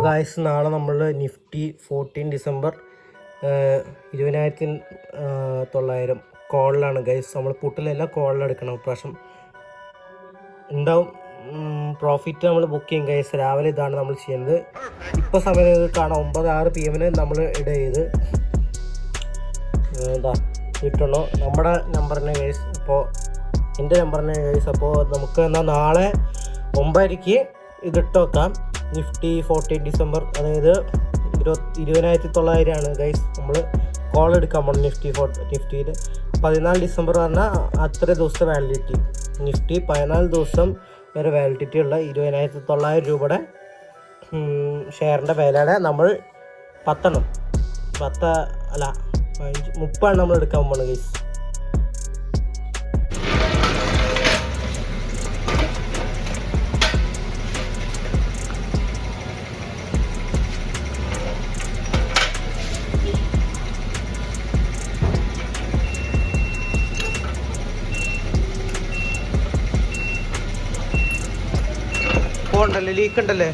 Guys നാളെ നമ്മൾ Nifty 14 December 20,900 കോളിലാണ് guys. നമ്മൾ പുട്ടിലല്ല കോളിലെടുക്കണം. ഇപ്രാവശ്യം ഉണ്ടാവും പ്രോഫിറ്റ്. നമ്മൾ ബുക്ക് ചെയ്യും ഗൈസ്. രാവിലെ ഇതാണ് നമ്മൾ ചെയ്യുന്നത്. ഇപ്പോൾ സമയം കാണാം 9:06 PM നമ്മൾ ഇട ചെയ്ത് എന്താ കിട്ടണോ നമ്മുടെ നമ്പറിന് ഗൈസ്. അപ്പോൾ എൻ്റെ നമ്പറിന് ഗൈസ്. അപ്പോൾ നമുക്ക് എന്നാൽ നാളെ 9:00 ഇതിട്ട് വെക്കാം. നിഫ്റ്റി 14 ഡിസംബർ, അതായത് 20,900 ഗൈസ് നമ്മൾ കോൾ എടുക്കാൻ പോകണം. നിഫ്റ്റിയിൽ 14 ഡിസംബർ പറഞ്ഞാൽ അത്ര ദിവസത്തെ വാലിഡിറ്റി. നിഫ്റ്റി 14 ദിവസം വരെ വാലിഡിറ്റി ഉള്ള 20,900 രൂപയുടെ ഷെയറിൻ്റെ വിലയുടെ നമ്മൾ 10 അല്ല 30 നമ്മൾ എടുക്കാൻ പോകുന്നത് ഗൈസ്. ഉണ്ടല്ലേ ലീക്ക് ഉണ്ടല്ലേ.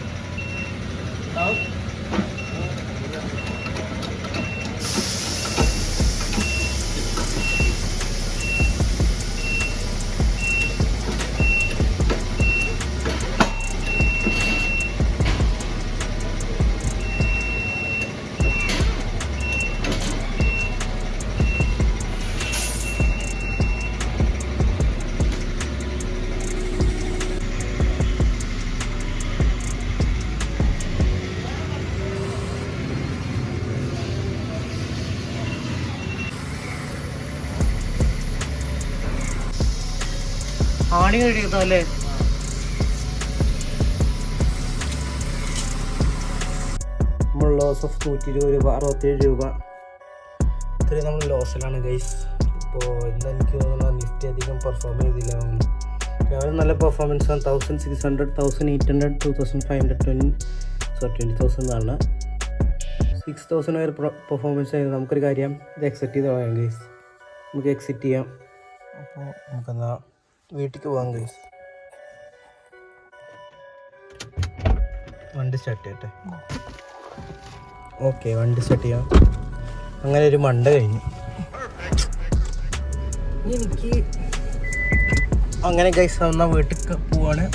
ആണി കഴിയുന്നല്ലേ. നമ്മൾ ലോസ് ഓഫ് 120 രൂപ, 67 രൂപ ഇത്രയും നമ്മൾ ലോസിലാണ് ഗൈസ്. ഇപ്പോൾ ഇന്ന് എനിക്ക് തോന്നുന്നു നിഫ്റ്റി അധികം പെർഫോം ചെയ്തില്ല. രാവിലെ നല്ല പെർഫോമൻസ് ആണ്. 1600, 1800, 2500, 20,000 ആണ്. 6000 വരെ പെർഫോമൻസ് ആയിരുന്നു. നമുക്കൊരു കാര്യം ഇത് എക്സിറ്റ് ചെയ്ത് കളയാം ഗൈസ്. നമുക്ക് എക്സിറ്റ് ചെയ്യാം. അപ്പോൾ നമുക്കെന്നാ വീട്ടിലേക്ക് പോകാം ഗൈസ്. വണ്ടി സ്റ്റാർട്ട് ചെയ്യട്ടെ. ഓക്കെ, വണ്ടി സ്റ്റാർട്ട് ചെയ്യാം. അങ്ങനെ ഒരു മണ്ട കഴിഞ്ഞു എനിക്ക്. അങ്ങനെ ഗൈസ് എന്നാൽ വീട്ടിലേക്ക് പോവാണ്.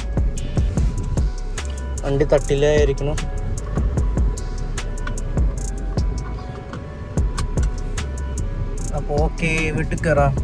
വണ്ടി തട്ടില്ലായിരിക്കണം. അപ്പോൾ ഓക്കെ, വീട്ടിൽ കയറാം.